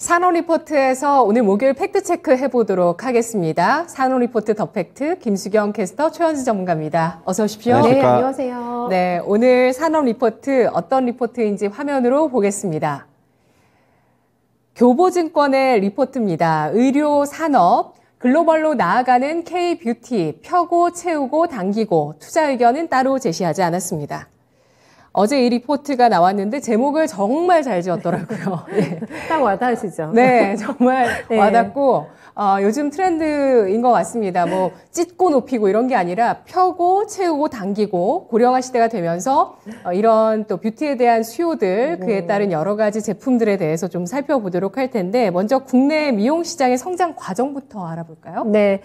산업리포트에서 오늘 목요일 팩트체크 해보도록 하겠습니다. 산업리포트 더 팩트 김수경 캐스터 최현수 전문가입니다. 어서 오십시오. 네, 안녕하세요. 네, 오늘 산업리포트 어떤 리포트인지 화면으로 보겠습니다. 교보증권의 리포트입니다. 의료 산업, 글로벌로 나아가는 K-뷰티, 펴고 채우고 당기고 투자 의견은 따로 제시하지 않았습니다. 어제 이 리포트가 나왔는데 제목을 정말 잘 지었더라고요. 네. 딱 와닿으시죠? 네, 정말 네. 와닿고 요즘 트렌드인 것 같습니다. 뭐 찢고 높이고 이런 게 아니라 펴고 채우고 당기고 고령화 시대가 되면서 이런 또 뷰티에 대한 수요들 그에 따른 여러 가지 제품들에 대해서 좀 살펴보도록 할 텐데 먼저 국내 미용 시장의 성장 과정부터 알아볼까요? 네,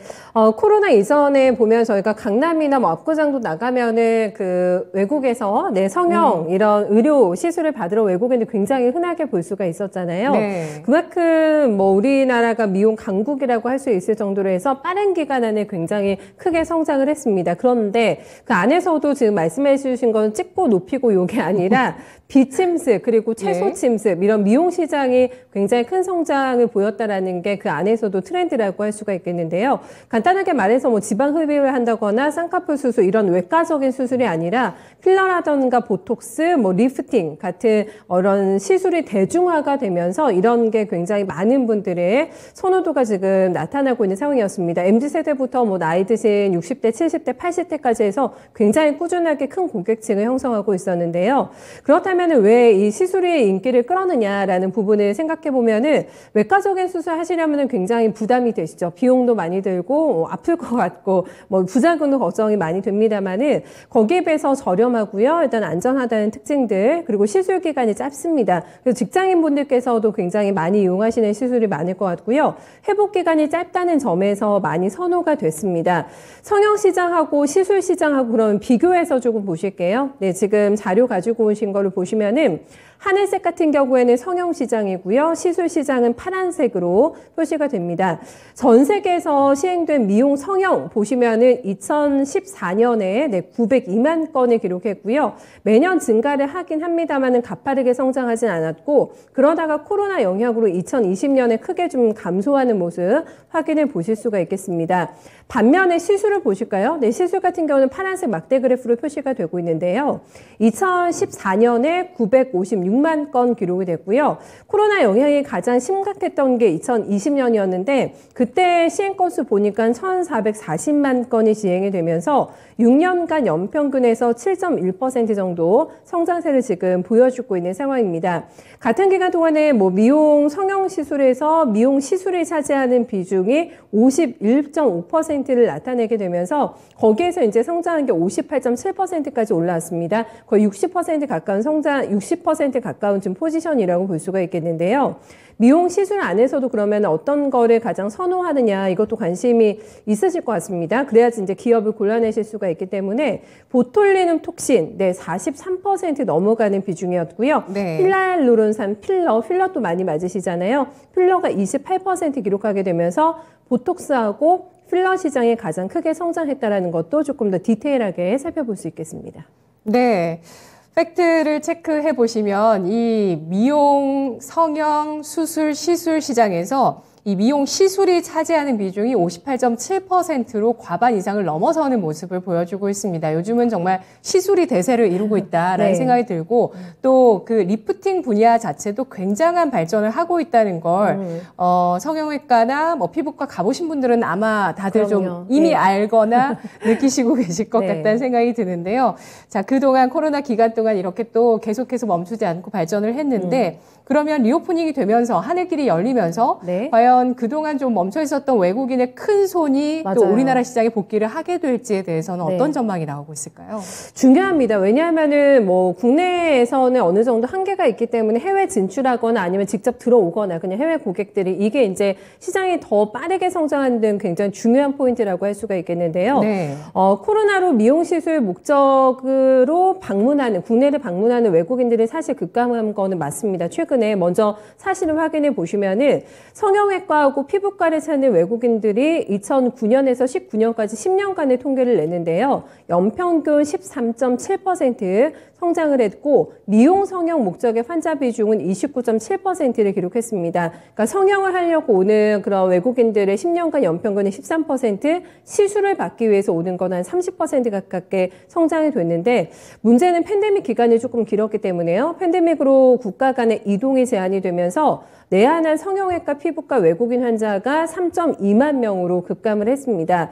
코로나 이전에 보면 저희가 강남이나 뭐 압구정도 나가면은 그 외국에서 성형 이런 의료 시술을 받으러 외국인들 굉장히 흔하게 볼 수가 있었잖아요. 네. 그만큼 뭐 우리나라가 미용 강국이라고 할 수 있을 정도로 해서 빠른 기간 안에 굉장히 크게 성장을 했습니다. 그런데 그 안에서도 지금 말씀해 주신 건 찢고 높이고 요게 아니라 비침습 그리고 채소 침습 이런 미용 시장이 굉장히 큰 성장을 보였다라는 게 그 안에서도 트렌드라고 할 수가 있겠는데요. 간단하게 말해서 뭐 지방 흡입을 한다거나 쌍꺼풀 수술 이런 외과적인 수술이 아니라 필러라던가 보톡스, 뭐 리프팅 같은 이런 시술이 대중화가 되면서 이런 게 굉장히 많은 분들의 선호도가 지금 나타나고 있는 상황이었습니다. MZ세대부터 뭐 나이 드신 60대, 70대, 80대까지 해서 굉장히 꾸준하게 큰 고객층을 형성하고 있었는데요. 그렇다면 왜 이 시술의 인기를 끌었느냐라는 부분을 생각해 보면은 외과적인 수술 하시려면 굉장히 부담이 되시죠. 비용도 많이 들고 아플 것 같고 뭐 부작용도 걱정이 많이 됩니다만은 거기에 비해서 저렴하고요. 일단 안전하다는 특징들 그리고 시술 기간이 짧습니다. 그래서 직장인분들께서도 굉장히 많이 이용하시는 시술이 많을 것 같고요. 회복 기간이 짧다는 점에서 많이 선호가 됐습니다. 성형 시장하고 시술 시장하고 그럼 비교해서 조금 보실게요. 네, 지금 자료 가지고 오신 거를 보시면은 하늘색 같은 경우에는 성형 시장이고요. 시술 시장은 파란색으로 표시가 됩니다. 전 세계에서 시행된 미용 성형 보시면은 2014년에 902만 건을 기록했고요. 매년 증가를 하긴 합니다만은 가파르게 성장하진 않았고 그러다가 코로나 영향으로 2020년에 크게 좀 감소하는 모습 확인을 보실 수가 있겠습니다. 반면에 시술을 보실까요? 네, 시술 같은 경우는 파란색 막대 그래프로 표시가 되고 있는데요. 2014년에 956만 건 기록이 됐고요. 코로나 영향이 가장 심각했던 게 2020년이었는데 그때 시행 건수 보니까 1,440만 건이 시행이 되면서 6년간 연평균에서 7.1% 정도 성장세를 지금 보여주고 있는 상황입니다. 같은 기간 동안에 뭐 미용 성형 시술에서 미용 시술이 차지하는 비중이 51.5%를 나타내게 되면서 거기에서 이제 성장한 게 58.7%까지 올라왔습니다. 거의 60% 가까운 성장, 60% 가까운 지금 포지션이라고 볼 수가 있겠는데요. 미용 시술 안에서도 그러면 어떤 거를 가장 선호하느냐 이것도 관심이 있으실 것 같습니다. 그래야지 이제 기업을 골라내실 수가 있기 때문에 보톨리눔 톡신 43% 넘어가는 비중이었고요. 네. 히알루론산 필러도 많이 맞으시잖아요. 필러가 28% 기록하게 되면서 보톡스하고 필러 시장이 가장 크게 성장했다라는 것도 조금 더 디테일하게 살펴볼 수 있겠습니다. 네. 팩트를 체크해 보시면 이 미용, 성형, 수술, 시술 시장에서 이 미용 시술이 차지하는 비중이 58.7%로 과반 이상을 넘어서는 모습을 보여주고 있습니다. 요즘은 정말 시술이 대세를 이루고 있다라는 생각이 들고 또 그 리프팅 분야 자체도 굉장한 발전을 하고 있다는 걸 성형외과나 뭐 피부과 가보신 분들은 아마 다들 좀 이미 알거나 느끼시고 계실 것 같다는 생각이 드는데요. 자, 그동안 코로나 기간 동안 이렇게 또 계속해서 멈추지 않고 발전을 했는데 그러면 리오프닝이 되면서 하늘길이 열리면서 과연 그동안 좀 멈춰 있었던 외국인의 큰 손이 또 우리나라 시장에 복귀를 하게 될지에 대해서는 어떤 전망이 나오고 있을까요? 중요합니다. 왜냐하면은 뭐 국내에서는 어느 정도 한계가 있기 때문에 해외 진출하거나 아니면 직접 들어오거나 그냥 해외 고객들이 이게 이제 시장이 더 빠르게 성장하는 데는 굉장히 중요한 포인트라고 할 수가 있겠는데요. 코로나로 미용시술 목적으로 국내를 방문하는 외국인들이 사실 급감한 거는 맞습니다. 최근에 먼저 사실을 확인해 보시면은 성형외과 성형외과하고 피부과를 찾는 외국인들이 2009년에서 19년까지 10년간의 통계를 냈는데요. 연평균 13.7% 성장을 했고 미용 성형 목적의 환자 비중은 29.7%를 기록했습니다. 그러니까 성형을 하려고 오는 그런 외국인들의 10년간 연평균이 13%, 시술을 받기 위해서 오는 건 한 30% 가깝게 성장이 됐는데 문제는 팬데믹 기간이 조금 길었기 때문에요. 팬데믹으로 국가 간의 이동이 제한이 되면서 내한한 성형외과 피부과 외국인 환자가 3.2만 명으로 급감을 했습니다.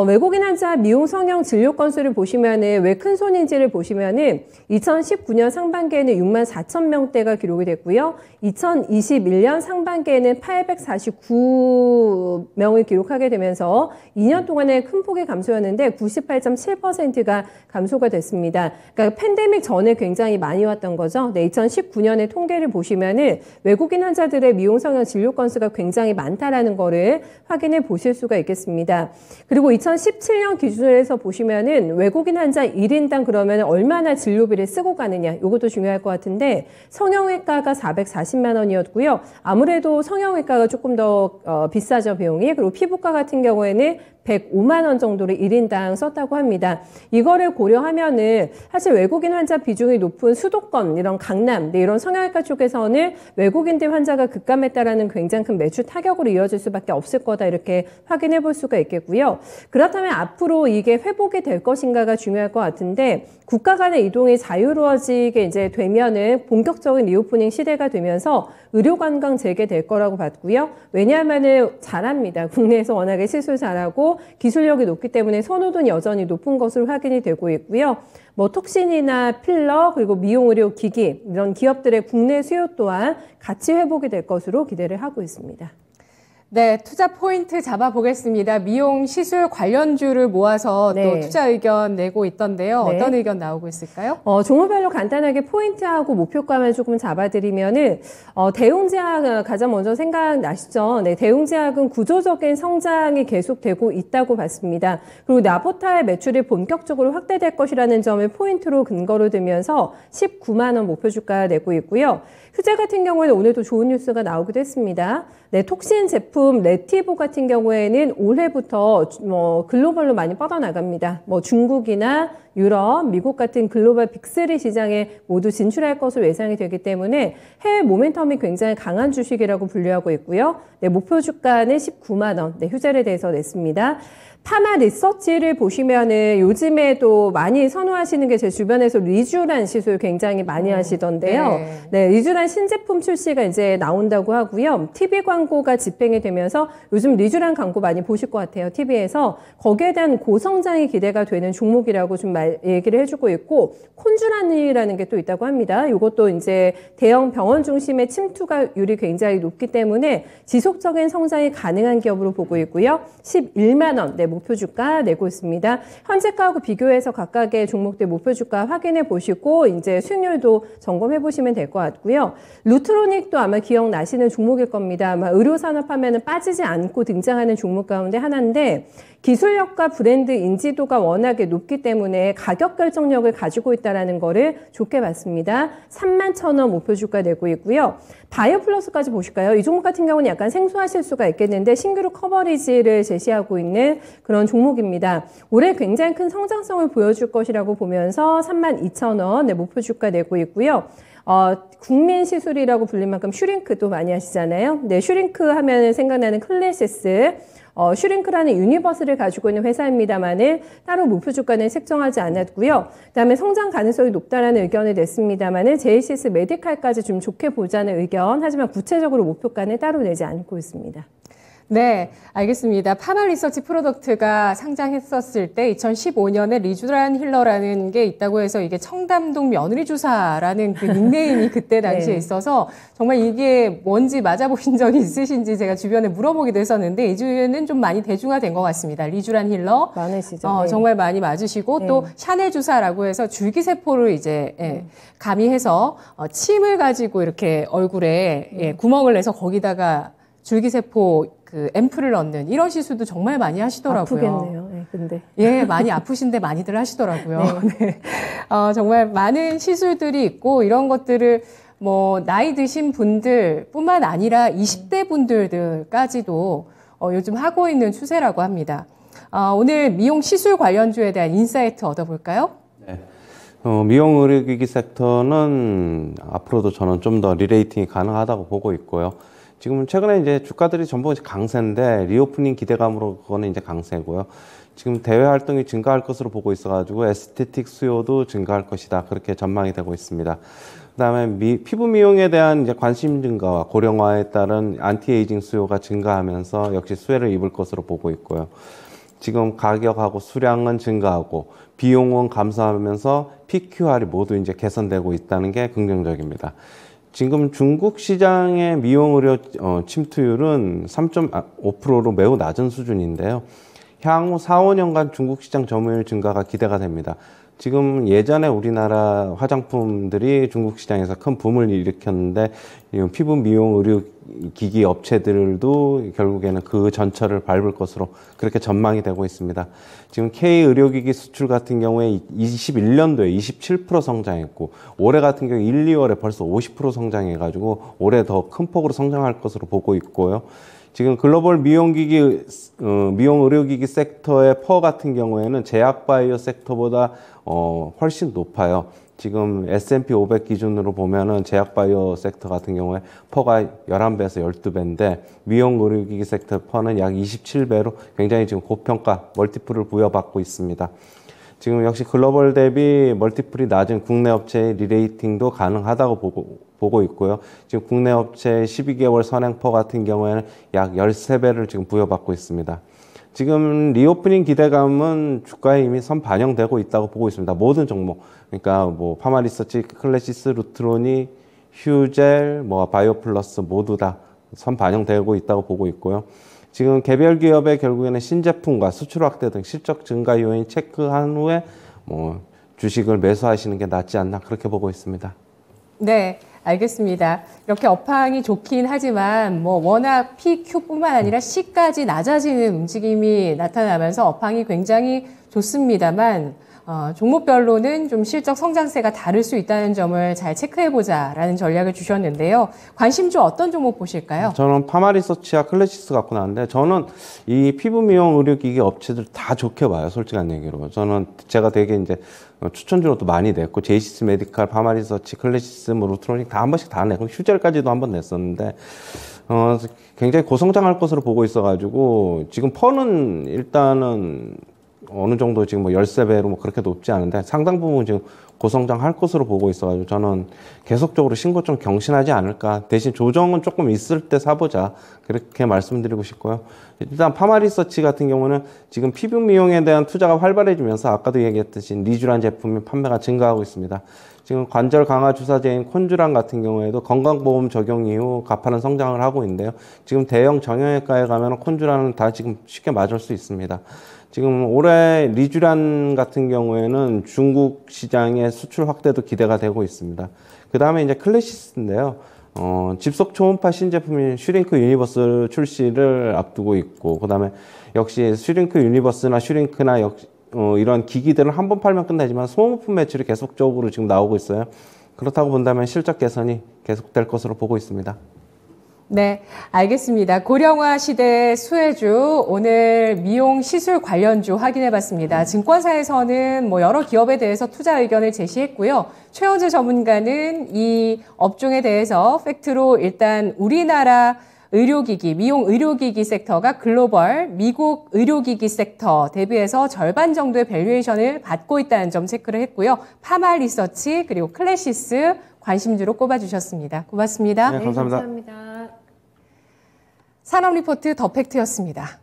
외국인 환자 미용 성형 진료 건수를 보시면은 왜 큰 손인지를 보시면은 2019년 상반기에는 6만 4천 명대가 기록이 됐고요. 2021년 상반기에는 849명을 기록하게 되면서 2년 동안에 큰 폭의 감소였는데 98.7%가 감소가 됐습니다. 그러니까 팬데믹 전에 굉장히 많이 왔던 거죠. 네, 2019년의 통계를 보시면은 외국인 환자들의 미용 성형 진료 건수가 굉장히 많다라는 거를 확인해 보실 수가 있겠습니다. 그리고 2017년 기준으로 해서 보시면은 외국인 환자 1인당 그러면 얼마나 진료비를 쓰고 가느냐, 이것도 중요할 것 같은데 성형외과가 440만 원이었고요. 아무래도 성형외과가 조금 더 비싸죠, 비용이. 그리고 피부과 같은 경우에는 105만 원 정도를 1인당 썼다고 합니다. 이거를 고려하면은 사실 외국인 환자 비중이 높은 수도권, 이런 강남, 이런 성형외과 쪽에서는 외국인들 환자가 급감했다라는 굉장히 큰 매출 타격으로 이어질 수밖에 없을 거다, 이렇게 확인해 볼 수가 있겠고요. 그렇다면 앞으로 이게 회복이 될 것인가가 중요할 것 같은데 국가 간의 이동이 자유로워지게 이제 되면은 본격적인 리오프닝 시대가 되면서 의료 관광 재개될 거라고 봤고요. 왜냐하면은 잘합니다. 국내에서 워낙에 시술 잘하고 기술력이 높기 때문에 선호도는 여전히 높은 것으로 확인이 되고 있고요. 뭐 톡신이나 필러 그리고 미용 의료 기기 이런 기업들의 국내 수요 또한 같이 회복이 될 것으로 기대를 하고 있습니다. 네, 투자 포인트 잡아보겠습니다. 미용 시술 관련주를 모아서 또 투자 의견 내고 있던데요. 어떤 의견 나오고 있을까요? 종목별로 간단하게 포인트하고 목표가만 조금 잡아드리면은 대웅제약 가장 먼저 생각나시죠? 네, 대웅제약은 구조적인 성장이 계속되고 있다고 봤습니다. 그리고 나보타의 매출이 본격적으로 확대될 것이라는 점을 포인트로 근거로 들면서 19만 원 목표 주가 내고 있고요. 휴재 같은 경우에는 오늘도 좋은 뉴스가 나오기도 했습니다. 네, 톡신 제품 레티보 같은 경우에는 올해부터 글로벌로 많이 뻗어나갑니다. 뭐 중국이나 유럽, 미국 같은 글로벌 빅3 시장에 모두 진출할 것으로 예상이 되기 때문에 해외 모멘텀이 굉장히 강한 주식이라고 분류하고 있고요. 네, 목표 주가는 19만 원, 네, 휴재를 대해서 냈습니다. 파마 리서치를 보시면은 요즘에도 많이 선호하시는 게 제 주변에서 리쥬란 시술 굉장히 많이 하시던데요. 네, 리쥬란 신제품 출시가 이제 나온다고 하고요. TV 광고가 집행이 되면서 요즘 리쥬란 광고 많이 보실 것 같아요. TV에서. 거기에 대한 고성장이 기대가 되는 종목이라고 좀 얘기를 해주고 있고, 콘주란이라는 게 또 있다고 합니다. 이것도 이제 대형 병원 중심의 침투가율이 굉장히 높기 때문에 지속적인 성장이 가능한 기업으로 보고 있고요. 11만 원, 네, 목표 주가 내고 있습니다. 현재가하고 비교해서 각각의 종목들 목표 주가 확인해 보시고 이제 수익률도 점검해 보시면 될 것 같고요. 루트로닉도 아마 기억나시는 종목일 겁니다. 아마 의료산업 하면은 빠지지 않고 등장하는 종목 가운데 하나인데 기술력과 브랜드 인지도가 워낙에 높기 때문에 가격 결정력을 가지고 있다는 거를 좋게 봤습니다. 31,000원 목표 주가 내고 있고요. 바이오플러스까지 보실까요? 이 종목 같은 경우는 약간 생소하실 수가 있겠는데 신규로 커버리지를 제시하고 있는 그런 종목입니다. 올해 굉장히 큰 성장성을 보여줄 것이라고 보면서 32,000원 네, 목표 주가 내고 있고요. 국민 시술이라고 불릴 만큼 슈링크도 많이 하시잖아요. 네, 슈링크 하면 생각나는 클래시스. 슈링크라는 유니버스를 가지고 있는 회사입니다만은 따로 목표 주가는 책정하지 않았고요. 그다음에 성장 가능성이 높다라는 의견을 냈습니다만은 제이시스 메디칼까지 좀 좋게 보자는 의견. 하지만 구체적으로 목표가는 따로 내지 않고 있습니다. 네, 알겠습니다. 파마 리서치 프로덕트가 상장했었을 때 2015년에 리쥬란 힐러라는 게 있다고 해서 이게 청담동 며느리 주사라는 그 닉네임이 그때 당시에 있어서 정말 이게 뭔지 맞아보신 적이 있으신지 제가 주변에 물어보기도 했었는데 이주는 좀 많이 대중화된 것 같습니다. 리쥬란 힐러. 많으시죠. 정말 많이 맞으시고 또 샤넬 주사라고 해서 줄기세포를 이제 가미해서 침을 가지고 이렇게 얼굴에 구멍을 내서 거기다가 줄기세포 그 앰플을 넣는 이런 시술도 정말 많이 하시더라고요. 아프겠네요. 네, 근데. 예, 많이 아프신데 많이들 하시더라고요. 네. 정말 많은 시술들이 있고 이런 것들을 뭐 나이 드신 분들뿐만 아니라 20대 분들까지도 요즘 하고 있는 추세라고 합니다. 오늘 미용 시술 관련주에 대한 인사이트 얻어볼까요? 네. 미용 의료기기 섹터는 앞으로도 저는 좀 더 리레이팅이 가능하다고 보고 있고요. 지금 최근에 이제 주가들이 전부 강세인데 리오프닝 기대감으로 그거는 이제 강세고요. 지금 대외 활동이 증가할 것으로 보고 있어가지고 에스테틱 수요도 증가할 것이다. 그렇게 전망이 되고 있습니다. 그다음에 피부 미용에 대한 이제 관심 증가와 고령화에 따른 안티에이징 수요가 증가하면서 역시 수혜를 입을 것으로 보고 있고요. 지금 가격하고 수량은 증가하고 비용은 감소하면서 PQR이 모두 이제 개선되고 있다는 게 긍정적입니다. 지금 중국 시장의 미용 의료 침투율은 3.5%로 매우 낮은 수준인데요. 향후 4, 5년간 중국 시장 점유율 증가가 기대가 됩니다. 지금 예전에 우리나라 화장품들이 중국 시장에서 큰 붐을 일으켰는데 피부 미용 의료 기기 업체들도 결국에는 그 전철을 밟을 것으로 그렇게 전망이 되고 있습니다. 지금 K 의료기기 수출 같은 경우에 21년도에 27% 성장했고 올해 같은 경우 1, 2월에 벌써 50% 성장해가지고 올해 더 큰 폭으로 성장할 것으로 보고 있고요. 지금 글로벌 미용 의료기기 섹터의 퍼 같은 경우에는 제약바이오 섹터보다 훨씬 높아요. 지금 S&P 500 기준으로 보면은 제약바이오 섹터 같은 경우에 퍼가 11배에서 12배인데 미용 의료기기 섹터 퍼는 약 27배로 굉장히 지금 고평가 멀티플을 부여받고 있습니다. 지금 역시 글로벌 대비 멀티플이 낮은 국내 업체의 리레이팅도 가능하다고 보고 있고요. 지금 국내 업체의 12개월 선행퍼 같은 경우에는 약 13배를 지금 부여받고 있습니다. 지금 리오프닝 기대감은 주가에 이미 선 반영되고 있다고 보고 있습니다. 모든 종목, 그러니까 뭐 파마리서치, 클래시스, 루트로니, 휴젤, 바이오플러스 모두 다 선 반영되고 있다고 보고 있고요. 지금 개별 기업의 결국에는 신제품과 수출 확대 등 실적 증가 요인 체크한 후에 주식을 매수하시는 게 낫지 않나 그렇게 보고 있습니다. 네, 알겠습니다. 이렇게 업황이 좋긴 하지만 워낙 PQ뿐만 아니라 C까지 낮아지는 움직임이 나타나면서 업황이 굉장히 좋습니다만 종목별로는 좀 실적 성장세가 다를 수 있다는 점을 잘 체크해보자라는 전략을 주셨는데요. 관심주 어떤 종목 보실까요? 저는 파마리서치와 클래시스 갖고 나왔는데 저는 이 피부 미용 의료기기 업체들 다 좋게 봐요. 솔직한 얘기로. 저는 제가 되게 이제 추천주로도 많이 냈고 제이시스 메디칼, 파마리서치, 클래시스, 루트로닉 다 한 번씩 다 내고 휴젤까지도 한 번 냈었는데 굉장히 고성장할 것으로 보고 있어가지고 지금 퍼는 일단은 어느 정도 지금 13배로 그렇게 높지 않은데 상당 부분 지금 고성장할 것으로 보고 있어가지고 저는 계속적으로 신고 좀 경신하지 않을까. 대신 조정은 조금 있을 때 사보자. 그렇게 말씀드리고 싶고요. 일단 파마리서치 같은 경우는 지금 피부 미용에 대한 투자가 활발해지면서 아까도 얘기했듯이 리쥬란 제품의 판매가 증가하고 있습니다. 지금 관절 강화 주사제인 콘쥬란 같은 경우에도 건강보험 적용 이후 가파른 성장을 하고 있는데요. 지금 대형 정형외과에 가면 콘쥬란은 다 지금 쉽게 맞을 수 있습니다. 지금 올해 리쥬란 같은 경우에는 중국 시장의 수출 확대도 기대가 되고 있습니다. 그 다음에 이제 클래시스인데요. 집속 초음파 신제품인 슈링크 유니버스 출시를 앞두고 있고, 그 다음에 역시 슈링크 유니버스나 슈링크나 이런 기기들은 한 번 팔면 끝나지만 소모품 매출이 계속적으로 지금 나오고 있어요. 그렇다고 본다면 실적 개선이 계속될 것으로 보고 있습니다. 네, 알겠습니다. 고령화 시대 수혜주, 오늘 미용 시술 관련주 확인해봤습니다. 증권사에서는 여러 기업에 대해서 투자 의견을 제시했고요. 최원재 전문가는 이 업종에 대해서 팩트로 일단 우리나라 의료기기, 미용 의료기기 섹터가 글로벌 미국 의료기기 섹터 대비해서 절반 정도의 밸류에이션을 받고 있다는 점 체크를 했고요. 파마리서치 그리고 클래시스 관심주로 꼽아주셨습니다. 고맙습니다. 네, 감사합니다. 감사합니다. 산업리포트 더 팩트였습니다.